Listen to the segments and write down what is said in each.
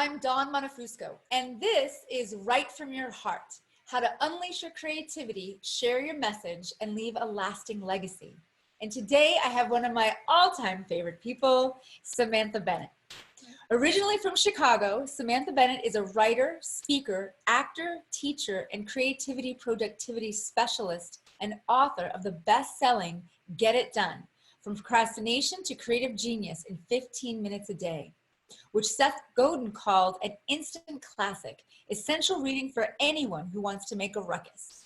I'm Dawn Montefusco, and this is Write from Your Heart, how to unleash your creativity, share your message, and leave a lasting legacy. And today I have one of my all-time favorite people, Samantha Bennett. Originally from Chicago, Samantha Bennett is a writer, speaker, actor, teacher, and creativity productivity specialist and author of the best-selling Get It Done, From Procrastination to Creative Genius in 15 Minutes a Day, which Seth Godin called an instant classic, essential reading for anyone who wants to make a ruckus.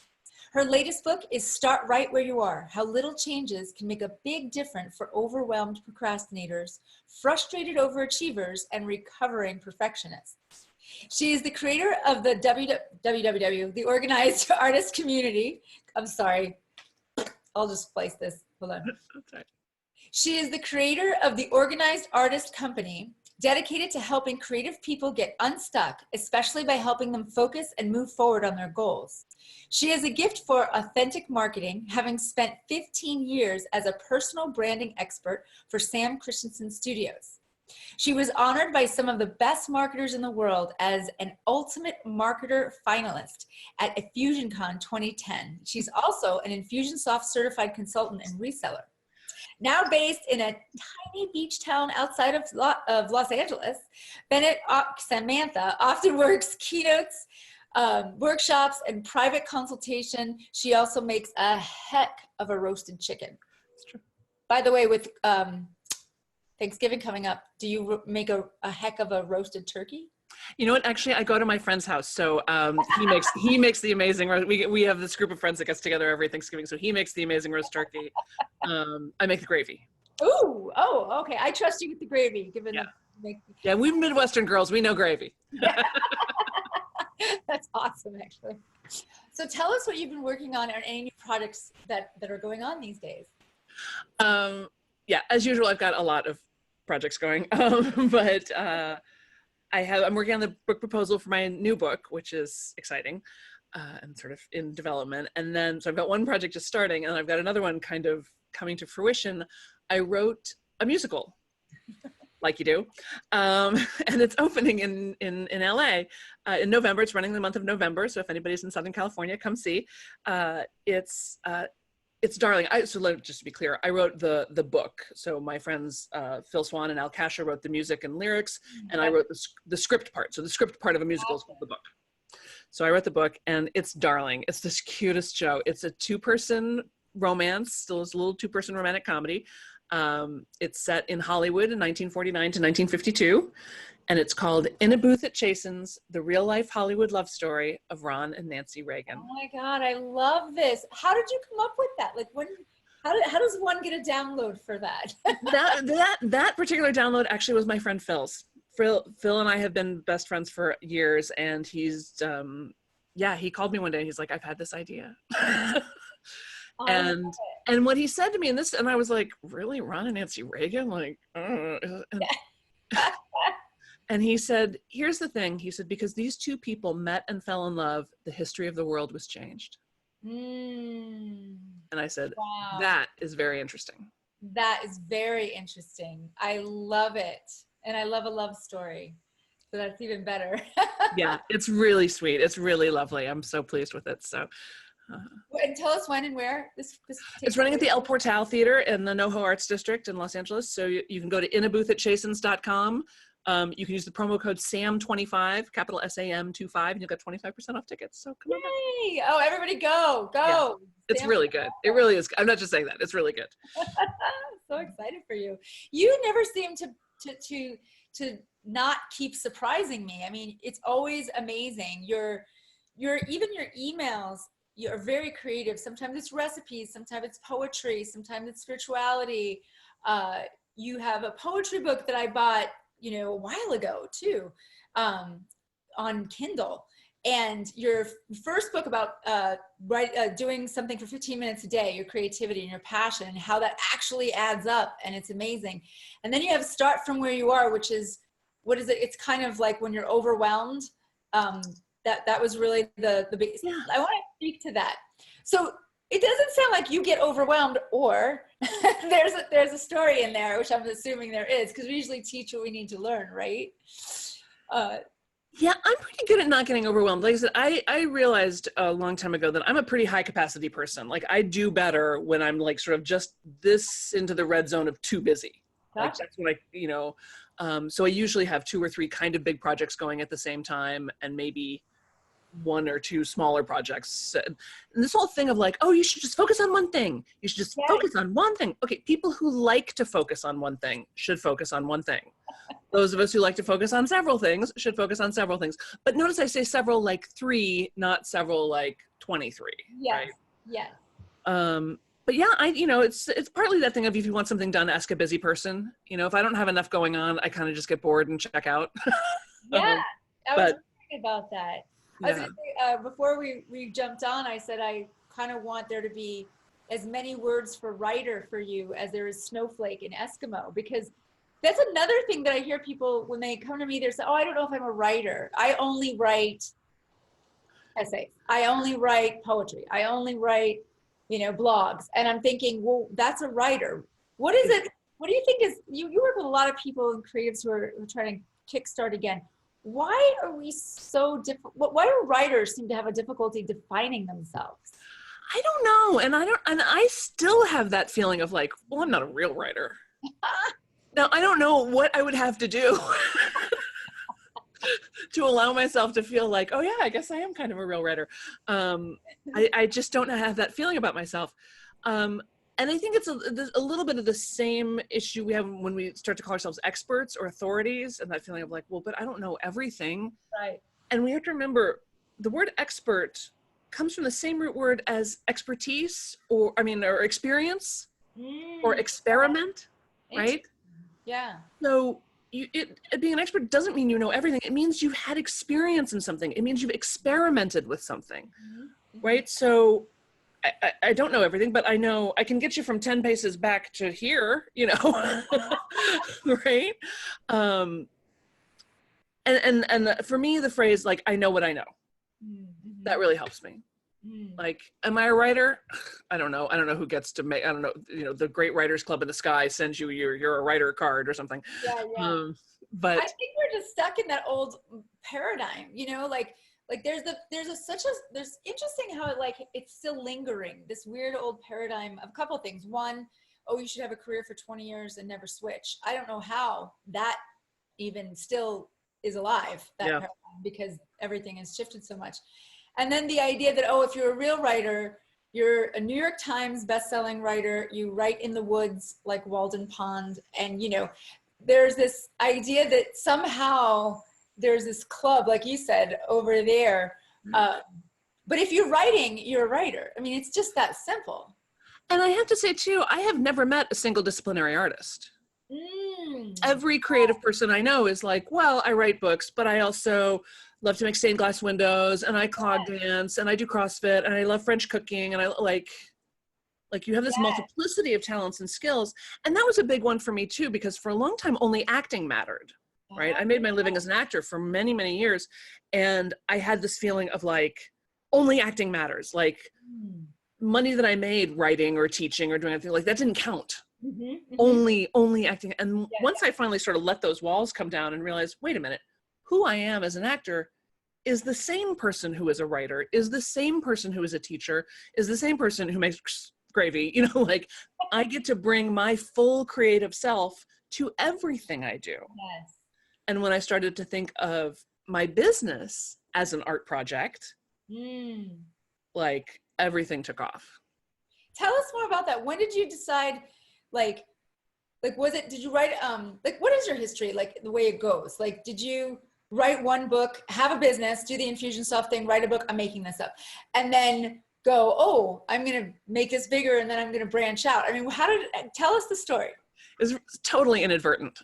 Her latest book is Start Right Where You Are, How Little Changes Can Make a Big Difference for Overwhelmed Procrastinators, Frustrated Overachievers, and Recovering Perfectionists. She is the creator of the the Organized Artist Community. I'm sorry, I'll just place this, hold on. Okay. She is the creator of the Organized Artist Company, dedicated to helping creative people get unstuck, especially by helping them focus and move forward on their goals. She has a gift for authentic marketing, having spent 15 years as a personal branding expert for Sam Christensen Studios. She was honored by some of the best marketers in the world as an Ultimate Marketer finalist at FusionCon 2010. She's also an Infusionsoft certified consultant and reseller. Now based in a tiny beach town outside of Los Angeles, Samantha often works keynotes, workshops, and private consultation. She also makes a heck of a roasted chicken. That's true. By the way, with Thanksgiving coming up, do you make a heck of a roasted turkey? You know what? Actually, I go to my friend's house, so he makes the amazing. We have this group of friends that gets together every Thanksgiving, so he makes the amazing roast turkey. I make the gravy. Ooh, oh, okay. I trust you with the gravy, given. Yeah, we Midwestern girls, we know gravy. That's awesome, actually. So tell us what you've been working on any new projects that are going on these days. Yeah, as usual, I've got a lot of projects going, but. I'm working on the book proposal for my new book, which is exciting and sort of in development. And then, so I've got one project just starting, and I've got another one kind of coming to fruition. I wrote a musical, like you do, and it's opening in LA in November. It's running the month of November, so if anybody's in Southern California, come see. It's darling. So just to be clear, I wrote the book. So my friends Phil Swan and Al Kasher wrote the music and lyrics, and I wrote the script part. So the script part of a musical is called the book. So I wrote the book, and it's darling. It's this cutest show. It's a two-person romance, still is a little two-person romantic comedy. It's set in Hollywood in 1949 to 1952, and it's called In a Booth at Chasen's, the real-life Hollywood love story of Ron and Nancy Reagan. Oh my God, I love this. How did you come up with that? Like, how does one get a download for that? that particular download actually was my friend Phil's. Phil and I have been best friends for years, and he's, he called me one day, and he's like, I've had this idea. And what he said to me and I was like, really, Ron and Nancy Reagan? Like, and he said, here's the thing. He said, because these two people met and fell in love, the history of the world was changed. And I said, wow. That is very interesting. That is very interesting. I love it. And I love a love story. So that's even better. Yeah, it's really sweet. It's really lovely. I'm so pleased with it. So. And tell us when and where this it's running at the El Portal Theater in the NoHo Arts District in Los Angeles. So you can go to inaboothatchasens.com. You can use the promo code SAM25, capital SAM25, and you'll get 25% off tickets. So come on. Yay! Oh, everybody go. Yeah. It's really good. It really is. I'm not just saying that. It's really good. So excited for you. You never seem to not keep surprising me. I mean, it's always amazing. Even your emails, you're very creative. Sometimes it's recipes, sometimes it's poetry, sometimes it's spirituality. You have a poetry book that I bought, a while ago too, on Kindle. And your first book about doing something for 15 minutes a day, your creativity and your passion, and how that actually adds up, and it's amazing. And then you have Start From Where You Are, which is, what is it? It's kind of like when you're overwhelmed. That was really the biggest. Yeah. I want to speak to that. So it doesn't sound like you get overwhelmed, or there's a story in there, which I'm assuming there is, because we usually teach what we need to learn, right? Uh, Yeah, I'm pretty good at not getting overwhelmed. Like I said, I realized a long time ago that I'm a pretty high capacity person. Like I do better when I'm like sort of just this into the red zone of too busy. Like gotcha. that's when so I usually have 2 or 3 kind of big projects going at the same time, and maybe 1 or 2 smaller projects. And this whole thing of like, oh, you should just focus on one thing. You should just Yeah. focus on one thing. Okay, people who like to focus on one thing should focus on one thing. Those of us who like to focus on several things should focus on several things. But notice I say several like 3, not several like 23, Yes. right? Yes. But yeah, it's partly that thing of if you want something done, ask a busy person. If I don't have enough going on, I kind of just get bored and check out. Yeah. I was but thinking about that. I was yeah, gonna say, before we jumped on, I said I kind of want there to be as many words for writer for you as there is snowflake in Eskimo, because that's another thing that I hear people when they come to me, they're saying, oh, I don't know if I'm a writer. I only write essays. I only write poetry. I only write, blogs. And I'm thinking, well, that's a writer. What is it? What do you think is, you work with a lot of people and creatives who are trying to kickstart again. Why are we so different? Why do writers seem to have a difficulty defining themselves? I don't know. And I still have that feeling of like, well, I'm not a real writer. Now, I don't know what I would have to do to allow myself to feel like, oh yeah, I guess I am kind of a real writer. I just don't have that feeling about myself. And I think it's a little bit of the same issue we have when we start to call ourselves experts or authorities, and that feeling of like, well, but I don't know everything. Right. And we have to remember the word expert comes from the same root word as expertise or experience or experiment, right? Yeah. So being an expert doesn't mean you know everything. It means you've had experience in something. It means you've experimented with something, right? So I don't know everything, but I know I can get you from 10 paces back to here, right? And for me, the phrase like, I know what I know, that really helps me. Like, am I a writer? I don't know. I don't know who gets to make, I don't know, the Great Writers Club in the Sky sends you you're a writer card or something. Yeah. But I think we're just stuck in that old paradigm, like there's interesting how it's still lingering, this weird old paradigm of a couple of things. One, oh, you should have a career for 20 years and never switch. I don't know how that even still is alive, that paradigm, because everything has shifted so much. And then the idea that, oh, if you're a real writer, you're a New York Times bestselling writer, you write in the woods like Walden Pond, and there's this idea that somehow there's this club, like you said, over there. But if you're writing, you're a writer. I mean, it's just that simple. And I have to say too, I have never met a single disciplinary artist. Every creative person I know is like, well, I write books, but I also love to make stained glass windows, and I clog dance, and I do CrossFit, and I love French cooking, and I like you have this multiplicity of talents and skills. And that was a big one for me too, because for a long time, only acting mattered, right? I made my living as an actor for many, many years. And I had this feeling of like, only acting matters. Like money that I made writing or teaching or doing anything like that didn't count. Only acting. And once I finally sort of let those walls come down and realize, wait a minute, who I am as an actor is the same person who is a writer, is the same person who is a teacher, is the same person who makes gravy, like I get to bring my full creative self to everything I do. Yes. And when I started to think of my business as an art project, like everything took off. Tell us more about that. When did you decide, like did you write, what is your history? Like the way it goes, like, did you write one book, have a business, do the Infusionsoft thing, write a book, I'm making this up, and then go, oh, I'm going to make this bigger, and then I'm going to branch out? I mean, tell us the story. It was totally inadvertent.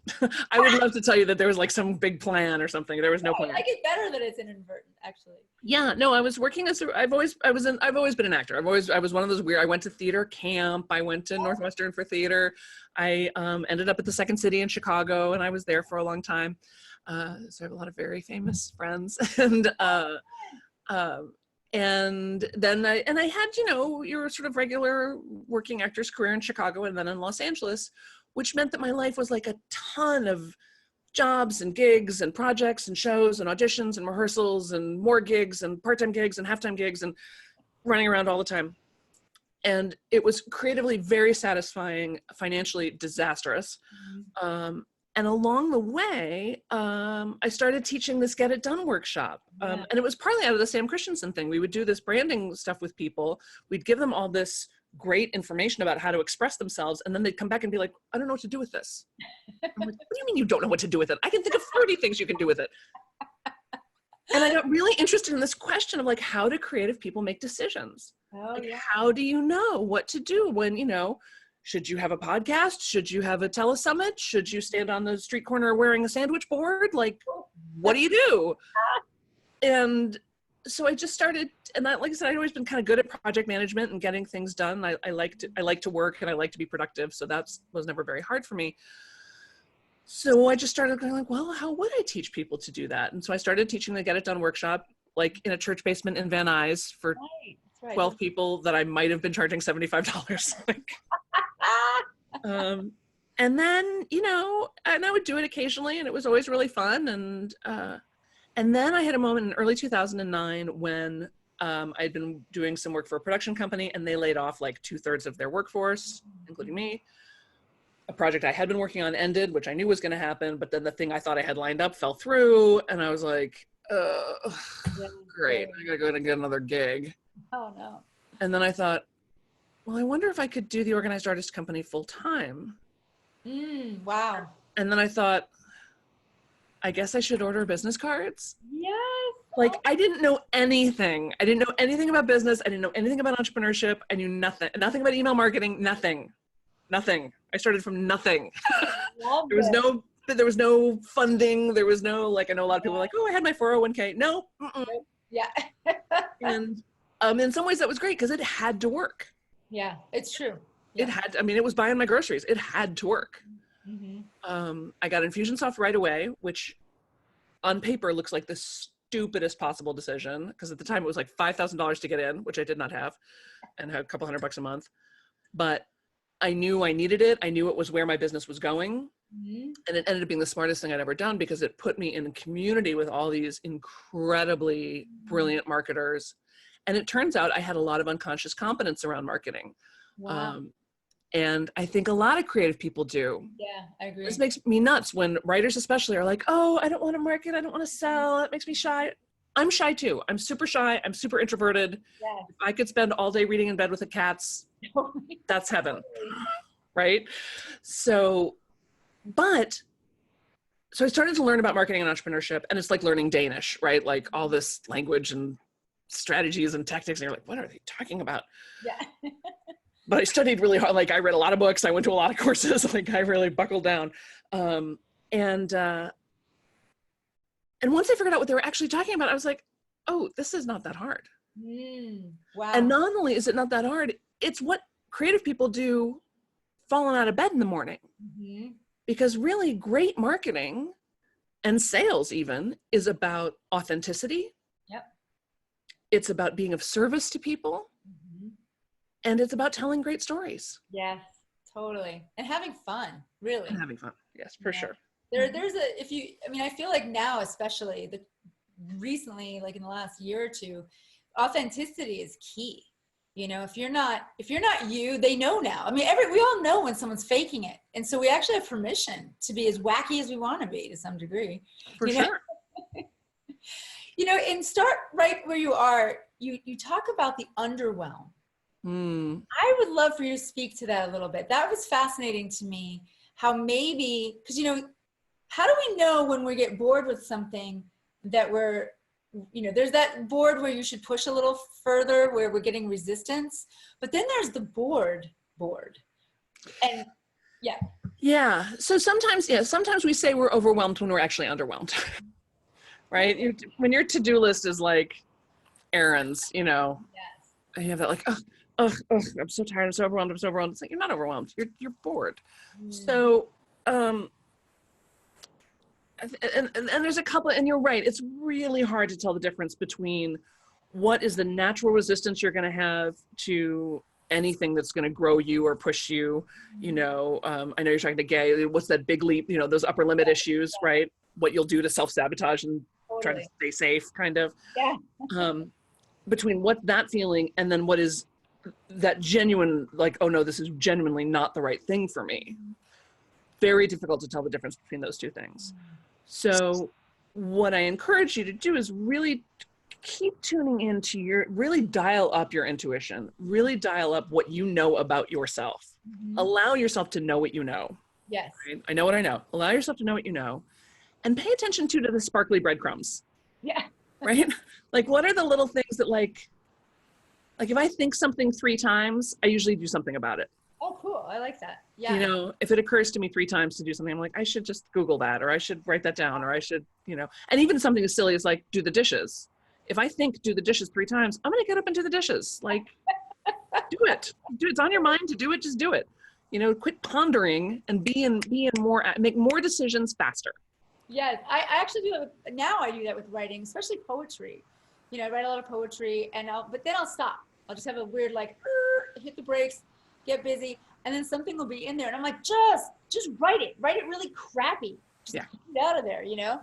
I would love to tell you that there was like some big plan or something. There was no plan. I get better that it's inadvertent, actually. Yeah, no, I was working I've always been an actor. I was one of those weird, I went to theater camp. I went to Northwestern for theater. I ended up at the Second City in Chicago, and I was there for a long time. So I have a lot of very famous friends. And then I had, your sort of regular working actor's career in Chicago and then in Los Angeles, which meant that my life was like a ton of jobs and gigs and projects and shows and auditions and rehearsals and more gigs and part-time gigs and half-time gigs and running around all the time. And it was creatively very satisfying, financially disastrous. And along the way, I started teaching this Get It Done workshop. And it was partly out of the Sam Christensen thing. We would do this branding stuff with people. We'd give them all this great information about how to express themselves. And then they'd come back and be like, I don't know what to do with this. I'm like, what do you mean you don't know what to do with it? I can think of 30 things you can do with it. And I got really interested in this question of like, how do creative people make decisions? How do you know what to do when, should you have a podcast? Should you have a telesummit? Should you stand on the street corner wearing a sandwich board? Like, what do you do? And so I just started, and like I said, I'd always been kind of good at project management and getting things done. I like to work and I like to be productive. So that was never very hard for me. So I just started going like, well, how would I teach people to do that? And so I started teaching the Get It Done workshop, like in a church basement in Van Nuys for 12 people that I might've been charging $75. And then, and I would do it occasionally and it was always really fun. And then I had a moment in early 2009 when I'd been doing some work for a production company and they laid off like 2/3 of their workforce, including me. A project I had been working on ended, which I knew was going to happen, but then the thing I thought I had lined up fell through and I was like, great, I gotta go and get another gig. Oh no. And then I thought, well, I wonder if I could do the organized artist company full time. Wow. And then I thought, I guess I should order business cards. Yes. Like I didn't know anything. I didn't know anything about business. I didn't know anything about entrepreneurship. I knew nothing about email marketing, nothing. I started from nothing. There was no funding. There was no, like, I know a lot of people are like, oh, I had my 401k. No. Yeah. And in some ways that was great because it had to work. Yeah, it's true. Yeah. It was buying my groceries. It had to work. I got Infusionsoft right away, which on paper looks like the stupidest possible decision. Because at the time it was like $5,000 to get in, which I did not have, and had a couple $100 a month. But I knew I needed it. I knew it was where my business was going. And it ended up being the smartest thing I'd ever done because it put me in a community with all these incredibly brilliant marketers. And it turns out I had a lot of unconscious competence around marketing. Wow. And I think a lot of creative people do. Yeah, I agree. This makes me nuts when writers especially are like, oh, I don't want to market. I don't want to sell. It makes me shy. I'm shy too. I'm super shy. I'm super introverted. Yeah. If I could spend all day reading in bed with the cats, that's heaven. Right? So I started to learn about marketing and entrepreneurship, and it's like learning Danish, right? Like all this language and strategies and tactics, and you're like, what are they talking about? Yeah. But I studied really hard. Like I read a lot of books. I went to a lot of courses. Like I really buckled down. And once I figured out what they were actually talking about, I was like, oh, this is not that hard. Wow. And not only is it not that hard, it's what creative people do falling out of bed in the morning. Because really great marketing and sales even is about authenticity. Yep. It's about being of service to people. And it's about telling great stories. Yes, totally. And having fun, really. And having fun, yes, for sure. I feel like now, especially recently, like in the last year or two, authenticity is key. If you're not you, they know now. I mean, we all know when someone's faking it. And so we actually have permission to be as wacky as we want to be to some degree. For sure. And start right where you are. You talk about the underwhelm. I would love for you to speak to that a little bit. That was fascinating to me, how maybe, because, how do we know when we get bored with something that there's that board where you should push a little further, where we're getting resistance, but then there's the board. And yeah. So sometimes we say we're overwhelmed when we're actually underwhelmed, right? When your to-do list is like errands, yes. And you have that like, oh, I'm so tired. I'm so overwhelmed. It's like, you're not overwhelmed. You're bored. So, and there's a couple, and you're right. It's really hard to tell the difference between what is the natural resistance you're going to have to anything that's going to grow you or push you. You know, I know you're talking to Gay. What's that big leap? You know, those upper limit issues, right? What you'll do to self-sabotage and try to stay safe, kind of. Yeah. Between what that feeling and then what is that genuine, like, oh no, this is genuinely not the right thing for me. Very difficult to tell the difference between those two things. So what I encourage you to do is really keep tuning into really dial up your intuition, really dial up what you know about yourself. Allow yourself to know what you know. Yes. Right? I know what I know. Allow yourself to know what you know, and pay attention to the sparkly breadcrumbs. Yeah. Right? Like, what are the little things that like if I think something 3 times, I usually do something about it. Oh, cool. I like that. Yeah. You know, if it occurs to me 3 times to do something, I'm like, I should just Google that, or I should write that down, or I should, you know, and even something as silly as like, do the dishes. If I think do the dishes 3 times, I'm going to get up and do the dishes. Like, do it. It's on your mind to do it. Just do it. You know, quit pondering and make more decisions faster. Yes, I actually do that now I do that with writing, especially poetry. You know, I write a lot of poetry, but then I'll stop. I'll just have a weird, like, hit the brakes, get busy, and then something will be in there. And I'm like, just write it really crappy. Just get it out of there, you know?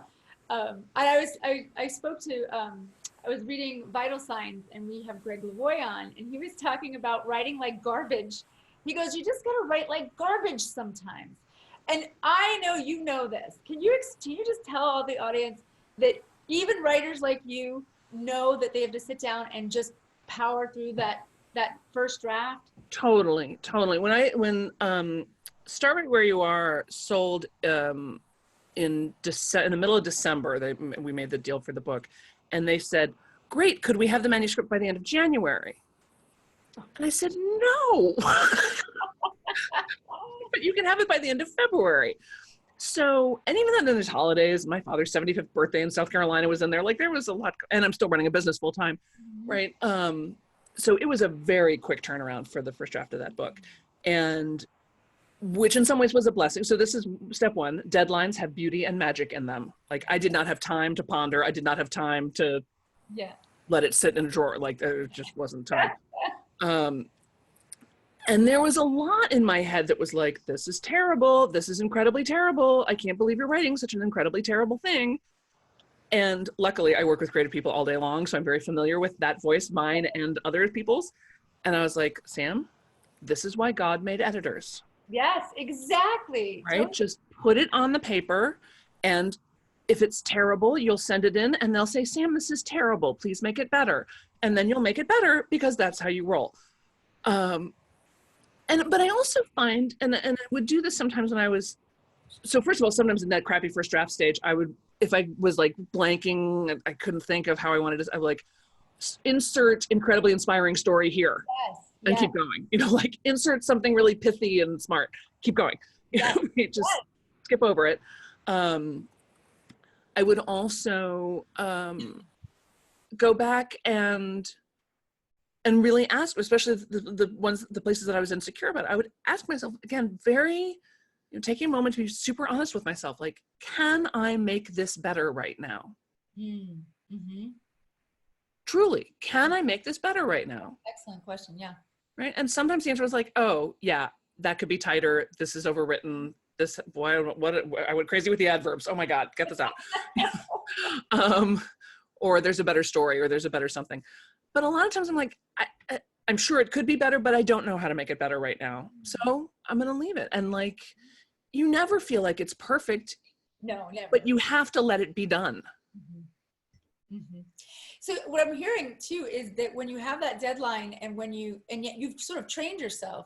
I spoke to, I was reading Vital Signs, and we have Greg Lavoie on, and he was talking about writing like garbage. He goes, you just gotta write like garbage sometimes. And I know you know this. Can you just tell all the audience that even writers like you know that they have to sit down and just power through that first draft? Totally. When Start Right Where You Are sold in the middle of December, we made the deal for the book, and they said, "Great, could we have the manuscript by the end of January?" And I said, "No." But you can have it by the end of February. So, and even then there's holidays, my father's 75th birthday in South Carolina was in there. Like, there was a lot, and I'm still running a business full time, right? So it was a very quick turnaround for the first draft of that book, and which in some ways was a blessing. So this is step 1. Deadlines have beauty and magic in them. Like, I did not have time to ponder. I did not have time to let it sit in a drawer. Like, there just wasn't time. And there was a lot in my head that was like, this is terrible. This is incredibly terrible. I can't believe you're writing such an incredibly terrible thing. And luckily I work with creative people all day long, so I'm very familiar with that voice, mine and other people's. And I was like, Sam, this is why God made editors. Yes, exactly. Right? Totally. Just put it on the paper, and if it's terrible, you'll send it in and they'll say, Sam, this is terrible. Please make it better. And then you'll make it better because that's how you roll. But I also find, and I would do this sometimes when I was, so first of all, sometimes in that crappy first draft stage, I would, if I was like blanking, I couldn't think of how I wanted to, I would like insert incredibly inspiring story here. Yes. And keep going, you know, like insert something really pithy and smart, keep going, you know, just skip over it. I would also go back and really ask, especially the places that I was insecure about, I would ask myself again, taking a moment to be super honest with myself, like, can I make this better right now? Mm-hmm. Truly, can I make this better right now? Excellent question. Yeah. Right. And sometimes the answer was like, oh yeah, that could be tighter. This is overwritten. This, boy, I went crazy with the adverbs. Oh my God, get this out. Or there's a better story, or there's a better something. But a lot of times I'm like, I'm sure it could be better, but I don't know how to make it better right now. So I'm going to leave it. And like, you never feel like it's perfect. No, never. But you have to let it be done. Mm-hmm. Mm-hmm. So what I'm hearing too is that when you have that deadline and yet you've sort of trained yourself,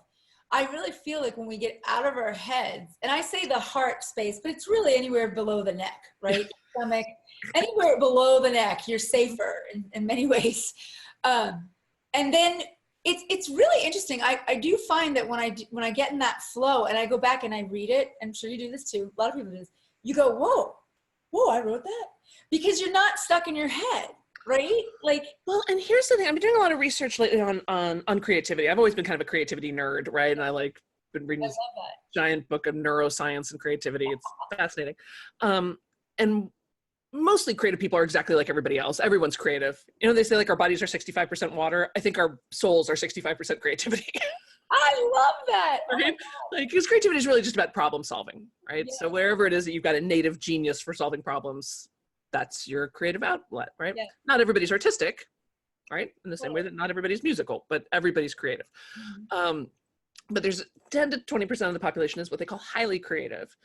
I really feel like when we get out of our heads, and I say the heart space, but it's really anywhere below the neck, right? Stomach, anywhere below the neck, you're safer in many ways. And then it's really interesting. I do find that when I get in that flow and I go back and I read it, I'm sure you do this too, a lot of people do this, you go, whoa, I wrote that? Because you're not stuck in your head. Right? Like, well, and here's the thing. I've been doing a lot of research lately on creativity. I've always been kind of a creativity nerd, right? And I been reading this giant book of neuroscience and creativity. It's fascinating. And mostly creative people are exactly like everybody else. Everyone's creative. You know, they say like our bodies are 65% water. I think our souls are 65% creativity. I love that. Right? Like, because creativity is really just about problem solving, right? Yeah. So wherever it is that you've got a native genius for solving problems, that's your creative outlet, right? Yeah. Not everybody's artistic, right? In the same way that not everybody's musical, but everybody's creative. But there's 10 to 20% of the population is what they call highly creative.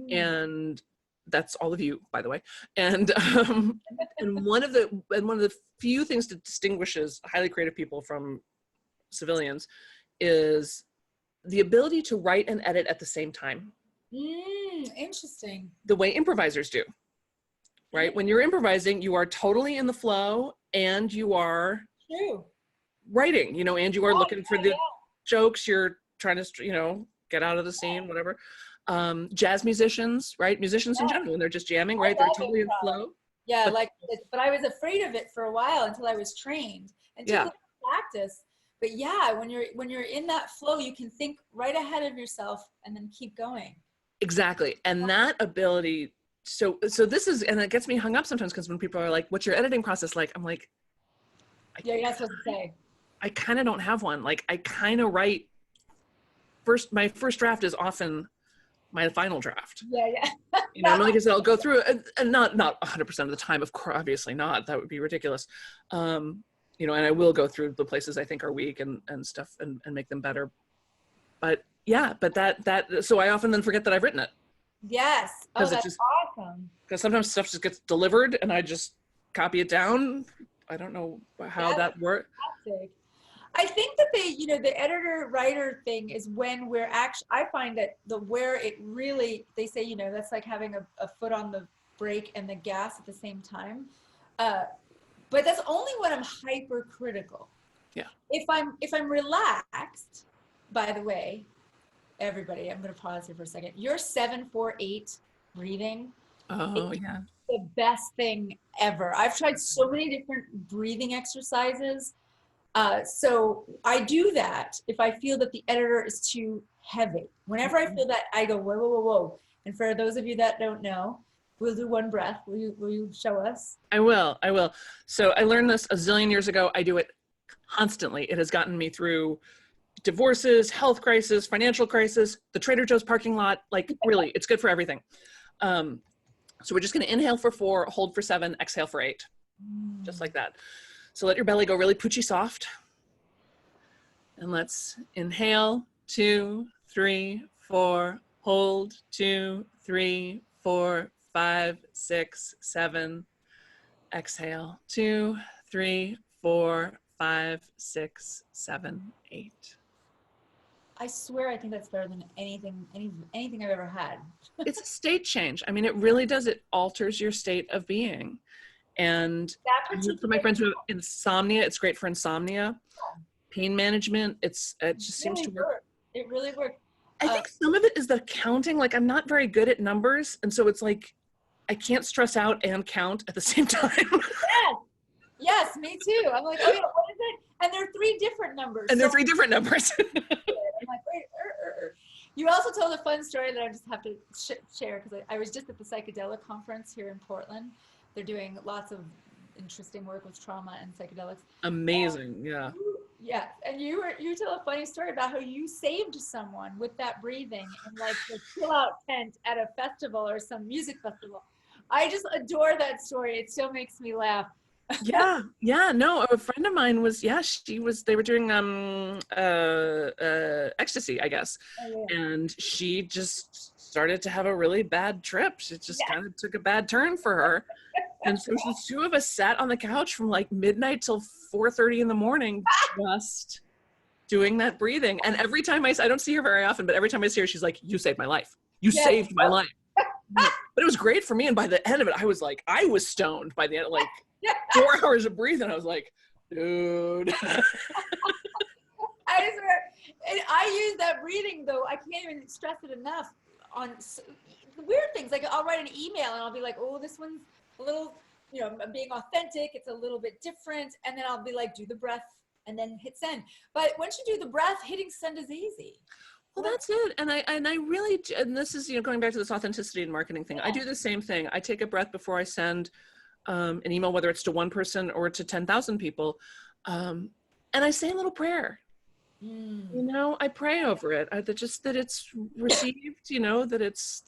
And that's all of you, by the way. And one of the few things that distinguishes highly creative people from civilians is the ability to write and edit at the same time. Interesting. The way improvisers do, right? When you're improvising, you are totally in the flow and you are writing, you know, and you are looking for the jokes, you're trying to, you know, get out of the scene, whatever. Jazz musicians, right? Musicians in general, when they're just jamming, right? They're totally in flow. Yeah, but I was afraid of it for a while until I was trained and took practice. But yeah, when you're in that flow, you can think right ahead of yourself and then keep going. Exactly. And that ability, so this is, and it gets me hung up sometimes because when people are like, what's your editing process like? I'm like, you're not supposed to say. I kind of don't have one. Like, I kind of write my first draft is often my final draft. Yeah. You know, like I said, I'll go through it, and not 100% of the time, of course, obviously not. That would be ridiculous. You know, and I will go through the places I think are weak and stuff and make them better. But yeah, but so I often then forget that I've written it. Yes. Oh, that's awesome. Because sometimes stuff just gets delivered and I just copy it down. I don't know how that works. I think that the editor writer thing is when we're actually, I find that where it really, they say, you know, that's like having a foot on the brake and the gas at the same time. But that's only when I'm hypercritical. Yeah. If I'm relaxed, by the way, everybody, I'm going to pause here for a second. Your 7-4-8 breathing. Oh, yeah. The best thing ever. I've tried so many different breathing exercises. So I do that if I feel that the editor is too heavy. Whenever I feel that, I go, whoa, whoa, whoa, whoa. And for those of you that don't know, we'll do one breath. Will you show us? I will. So I learned this a zillion years ago. I do it constantly. It has gotten me through divorces, health crisis, financial crisis, the Trader Joe's parking lot. Like, really, it's good for everything. So we're just going to inhale for 4, hold for 7, exhale for 8. Just like that. So let your belly go really poochy soft. And let's inhale, 2, 3, 4, hold, 2, 3, 4, 5, 6, 7. Exhale, 2, 3, 4, 5, 6, 7, 8. I swear I think that's better than anything I've ever had. It's a state change. I mean, it really does. It alters your state of being. And for my friends who have insomnia, it's great for insomnia. Pain management, it just seems to work. It really works. I think some of it is the counting. Like, I'm not very good at numbers. And so it's like, I can't stress out and count at the same time. Yes, me too. I'm like, oh yeah, what is it? And they're 3 different numbers. And they're 3 different numbers. I'm like, wait, You also told a fun story that I just have to share because I was just at the psychedelic conference here in Portland. They're doing lots of interesting work with trauma and psychedelics. Amazing, yeah. Yeah, and you tell a funny story about how you saved someone with that breathing in like the chill out tent at a festival or some music festival. I just adore that story. It still makes me laugh. Yeah, no, a friend of mine was, they were doing ecstasy, I guess. Oh, yeah. And she just started to have a really bad trip. It just kind of took a bad turn for her. And so the 2 of us sat on the couch from like midnight till 4:30 in the morning, just doing that breathing. And every time I don't see her very often, but every time I see her, she's like, you saved my life. You saved my life. But it was great for me. And by the end of it, I was stoned by the end, like 4 hours of breathing. I was like, dude. I swear. And I use that breathing though. I can't even stress it enough on weird things. Like I'll write an email and I'll be like, oh, this one's a little, I'm being authentic. It's a little bit different. And then I'll be like, do the breath and then hit send. But once you do the breath, hitting send is easy. Well, that's it. And I really, and this is, going back to this authenticity and marketing thing. I do the same thing. I take a breath before I send an email, whether it's to one person or to 10,000 people. And I say a little prayer. You know, I pray over it. That it's received, you know, that it's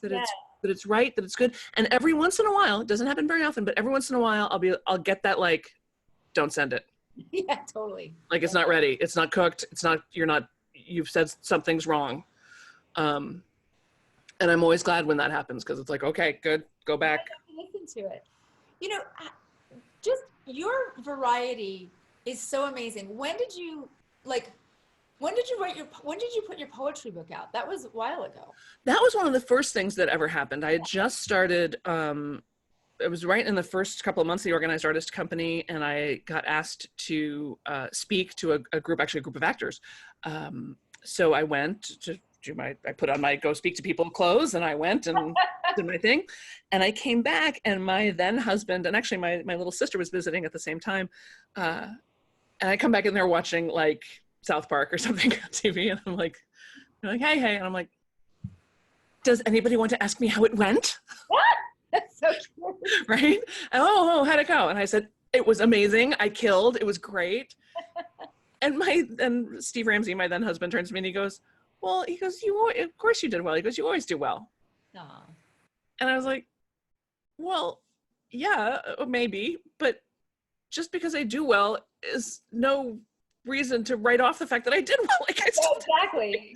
right, that it's good. And every once in a while, it doesn't happen very often, but every once in a while I'll get that, like, don't send it. Yeah, totally. Like, it's not ready. It's not cooked. You've said something's wrong. And I'm always glad when that happens, because it's like, okay, good, go back. Listen to it. You know, just your variety is so amazing. When did you put your poetry book out? That was a while ago. That was one of the first things that ever happened. I had just started, it was right in the first couple of months of the Organized Artist Company, and I got asked to speak to a group of actors. So I went to I put on my go speak to people clothes, and I went and did my thing. And I came back, and my then husband, and actually my little sister was visiting at the same time. And I come back, and they're watching, like, South Park or something on TV, and I'm like, hey, and I'm like, does anybody want to ask me how it went? What? That's so true. Right? Oh, how'd it go? And I said, it was amazing. I killed. It was great. And Steve Ramsey, my then husband, turns to me and he goes, of course you did well. He goes, you always do well. Aww. And I was like, well, yeah, maybe, but just because I do well is no reason to write off the fact that I did well. Like, Exactly.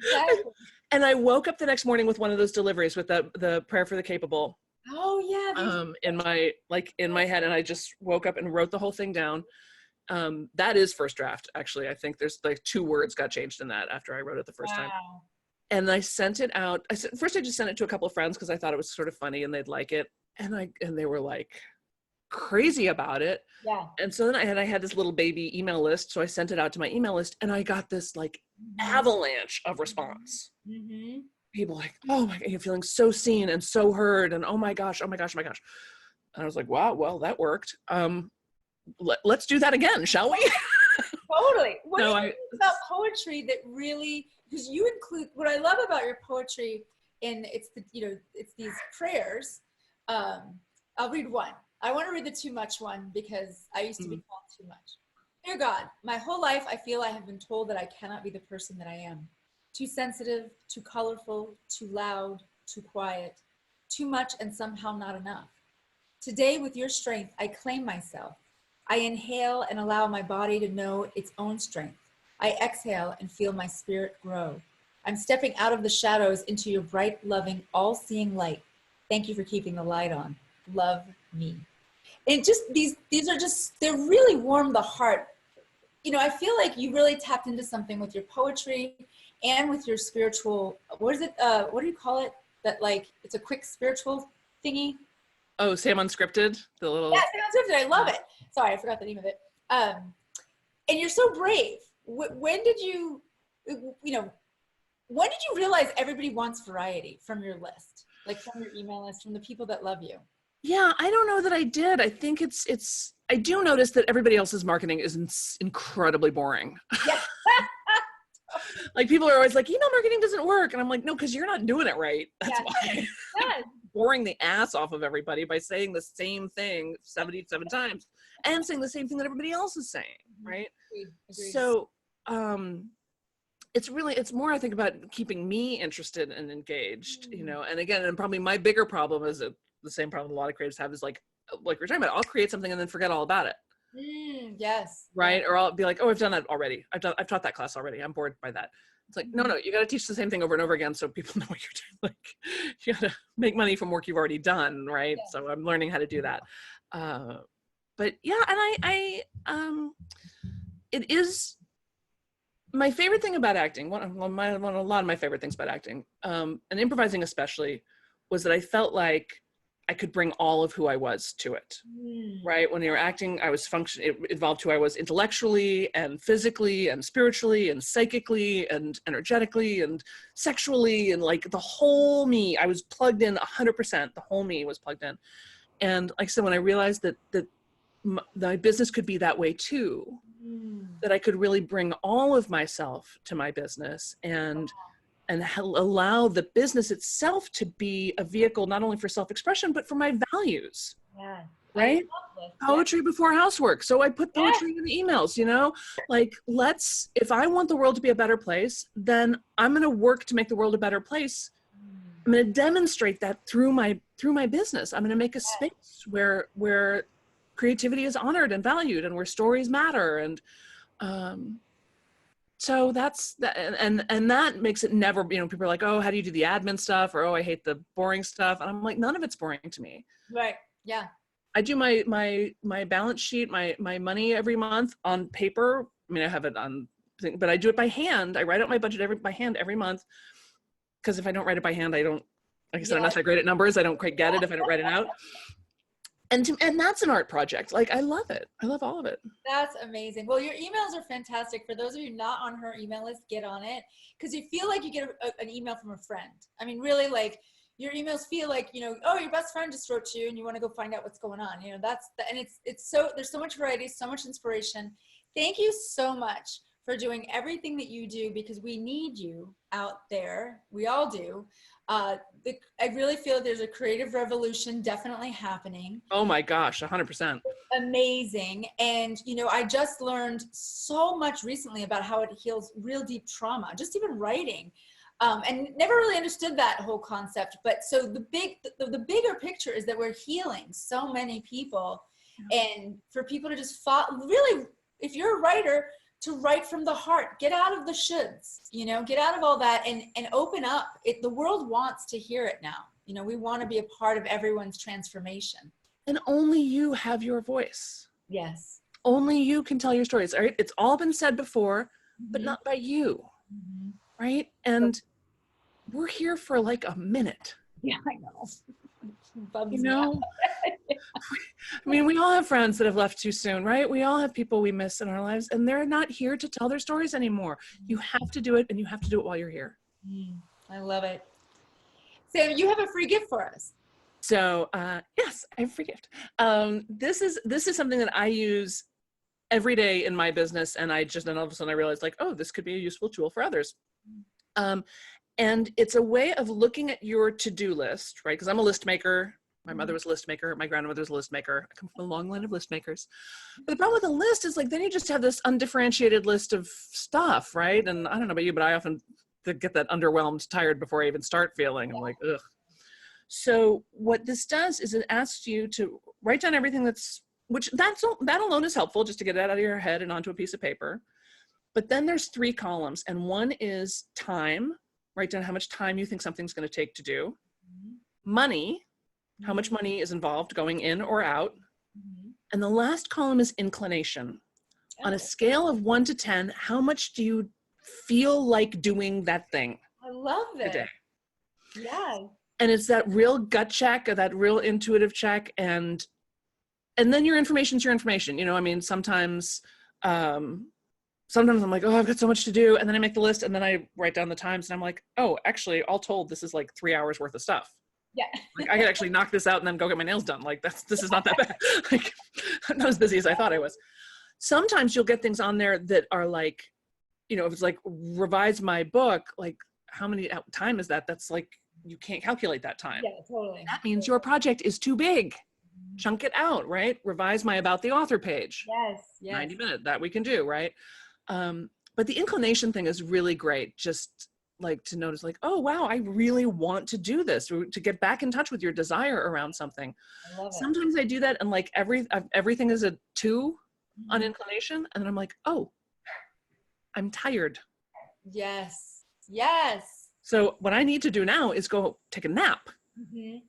And I woke up the next morning with one of those deliveries with the prayer for the capable. Oh yeah. In my head, and I just woke up and wrote the whole thing down. That is first draft, actually. I think there's like 2 words got changed in that after I wrote it the first time. And I sent it out. First I just sent it to a couple of friends because I thought it was sort of funny and they'd like it. And they were like crazy about it. Yeah. And so then I had this little baby email list. So I sent it out to my email list, and I got this like avalanche of response. Mm-hmm. People like, oh my God, you're feeling so seen and so heard, and oh my gosh. And I was like, wow, well, that worked. Let's do that again, shall we? Totally. What do you think about poetry that really, because you include, what I love about your poetry, and it's these prayers. I'll read one. I want to read the too much one because I used to be called too much. Dear God, my whole life I feel I have been told that I cannot be the person that I am. Too sensitive, too colorful, too loud, too quiet, too much and somehow not enough. Today, with your strength, I claim myself. I inhale and allow my body to know its own strength. I exhale and feel my spirit grow. I'm stepping out of the shadows into your bright, loving, all-seeing light. Thank you for keeping the light on. Love me. And just these are just, they really warm the heart. You know, I feel like you really tapped into something with your poetry and with your spiritual, what do you call it? That, like, it's a quick spiritual thingy. Oh, Sam Unscripted, the little. Yeah, Sam Unscripted. I love it. Sorry, I forgot the name of it. And you're so brave. When did you realize everybody wants variety from your list, like from your email list, from the people that love you? Yeah, I don't know that I did. I think I do notice that everybody else's marketing is incredibly boring. Yeah. Like, people are always like, email marketing doesn't work. And I'm like, no, because you're not doing it right. That's why. Yeah. Boring the ass off of everybody by saying the same thing 77 times and saying the same thing that everybody else is saying, right? Agreed. So it's more, I think, about keeping me interested and engaged, you know. And again, and probably my bigger problem is the same problem a lot of creatives have is like we're talking about, I'll create something and then forget all about it. Yes. Right. Or I'll be like, oh, I've done that already. I've taught that class already. I'm bored by that. It's like, no, you got to teach the same thing over and over again so people know what you're doing. Like, you got to make money from work you've already done, right? Yeah. So I'm learning how to do that. But yeah, and it is my favorite thing about acting. One of a lot of my favorite things about acting, and improvising especially, was that I felt like I could bring all of who I was to it, right? When you were acting, it involved who I was intellectually and physically and spiritually and psychically and energetically and sexually, and like the whole me. I was plugged in 100%. The whole me was plugged in. And like I said, when I realized that my business could be that way too, that I could really bring all of myself to my business and allow the business itself to be a vehicle not only for self-expression but for my values. Yeah. right? Poetry before housework. So I put poetry Yes. in the emails, you know, like if I want the world to be a better place, then I'm going to work to make the world a better place. I'm going to demonstrate that through my business. I'm going to make a space where creativity is honored and valued, and where stories matter. And so that's that, and that makes it never, you know, people are like, oh, how do you do the admin stuff? Or, oh, I hate the boring stuff. And I'm like, none of it's boring to me. Right. Yeah. I do my balance sheet, my money every month on paper. I mean, I have it on, but I do it by hand. I write out my budget by hand every month. Because if I don't write it by hand, I don't, like I said, I'm not that great at numbers. I don't quite get it if I don't write it out. And that's an art project. Like, I love it. I love all of it. That's amazing. Well, your emails are fantastic. For those of you not on her email list, get on it, because you feel like you get an email from a friend. I mean, really, like, your emails feel like, you know, oh, your best friend just wrote to you and you want to go find out what's going on. You know, and it's so, there's so much variety, so much inspiration. Thank you so much for doing everything that you do, because we need you out there. We all do. I really feel there's a creative revolution definitely happening. Oh my gosh, 100%. Amazing. And, you know, I just learned so much recently about how it heals real deep trauma, just even writing. And never really understood that whole concept. But so the bigger picture is that we're healing so many people, and for people to just really, if you're a writer, to write from the heart, get out of the shoulds, you know, get out of all that and open up. The world wants to hear it now. You know, we want to be a part of everyone's transformation. And only you have your voice. Yes. Only you can tell your stories. All right. It's all been said before, but not by you. Right. And we're here for like a minute. Yeah, I know. You know, I mean, we all have friends that have left too soon, right? We all have people we miss in our lives, and they're not here to tell their stories anymore. You have to do it, and you have to do it while you're here. I love it. Sam, you have a free gift for us. So, yes, I have a free gift. This is something that I use every day in my business, and all of a sudden I realized, like, oh, this could be a useful tool for others. And it's a way of looking at your to-do list, right? Because I'm a list maker. My mother was a list maker. My grandmother was a list maker. I come from a long line of list makers. But the problem with a list is, like, then you just have this undifferentiated list of stuff, right? And I don't know about you, but I often get that underwhelmed, tired before I even start feeling. I'm like, ugh. So what this does is it asks you to write down everything that alone is helpful, just to get it out of your head and onto a piece of paper. But then there's 3 columns, and one is time. Write down how much time you think something's going to take to do. Money, how much money is involved going in or out. And the last column is inclination. On a scale of 1 to 10, how much do you feel like doing that thing? I love this. Today? Yeah. And it's that real gut check, or that real intuitive check. And then your information's your information. You know, I mean, sometimes I'm like, oh, I've got so much to do. And then I make the list, and then I write down the times, and I'm like, oh, actually, all told, this is like 3 hours worth of stuff. Yeah. Like, I could actually knock this out and then go get my nails done. Like, this is not that bad. Like, I'm not as busy as I thought I was. Sometimes you'll get things on there that are like, you know, if it's like revise my book, like, how many time is that? That's like, you can't calculate that time. Yeah, totally. That means your project is too big. Chunk it out, right? Revise my about the author page. Yes. 90 minutes, that we can do, right? But the inclination thing is really great, just like to notice, like, oh, wow, I really want to do this, or to get back in touch with your desire around something. I love it. Sometimes I do that, and like everything is a 2 on inclination, and then I'm like, oh, I'm tired. Yes. Yes. So what I need to do now is go take a nap.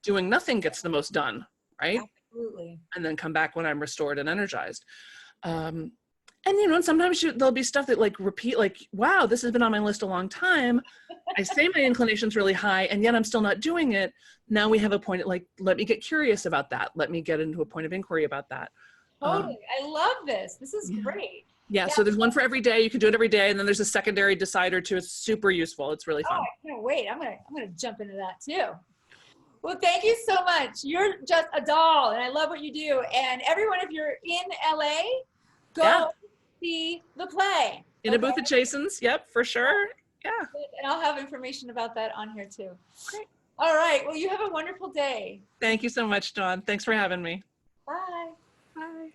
Doing nothing gets the most done, right? Absolutely. And then come back when I'm restored and energized. And, you know, sometimes there'll be stuff that like repeat, like, wow, this has been on my list a long time. I say my inclination's really high, and yet I'm still not doing it. Now we have a point, like, let me get curious about that. Let me get into a point of inquiry about that. Totally. I love this. This is great. Yeah. So there's one for every day. You can do it every day. And then there's a secondary decider too. It's super useful. It's really fun. Oh, I can't wait. I'm gonna jump into that too. Well, thank you so much. You're just a doll, and I love what you do. And everyone, if you're in LA, go see the play. In a booth at Jason's. Yep, for sure. Yeah. And I'll have information about that on here too. Great. All right. Well, you have a wonderful day. Thank you so much, Dawn. Thanks for having me. Bye. Bye.